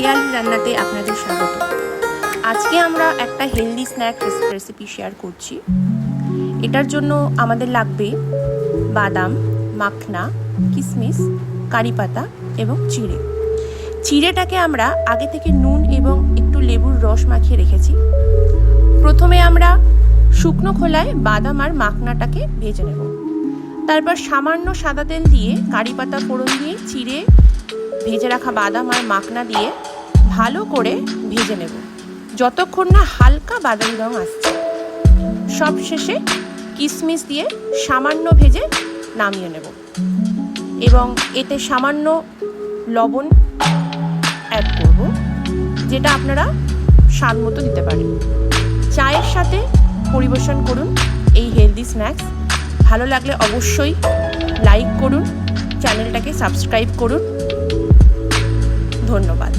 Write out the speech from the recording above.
খেয়ালি রান্নাতে আপনাদের স্বাগত। আজকে আমরা একটা হেলদি স্ন্যাক রেসিপি শেয়ার করছি। এটার জন্য আমাদের লাগবে বাদাম, মাখনা, কিশমিশ, কারি পাতা এবং চিড়ে। চিড়েটাকে আমরা আগে থেকে নুন এবং একটু লেবুর রস মাখিয়ে রেখেছি। প্রথমে আমরা শুকনো খোলায় বাদাম আর মাখনাটাকে ভেজে নেব। তারপর সামান্য সাদা তেল দিয়ে কারি পাতা ফোড়ন দিয়ে চিড়ে, ভেজে রাখা বাদাম আর মাখনা দিয়ে ভালো করে ভেজে নেব যতক্ষণ না হালকা বাদামি রং আসছে। সব শেষে কিশমিশ দিয়ে সামান্য ভেজে নামিয়ে নেব এবং এতে সামান্য লবণ অ্যাড করব, যেটা আপনারা স্বাদ মতো দিতে পারেন। চায়ের সাথে পরিবেশন করুন এই হেলদি স্ন্যাক্স। ভালো লাগলে অবশ্যই লাইক করুন, চ্যানেলটাকে সাবস্ক্রাইব করুন। ধন্যবাদ।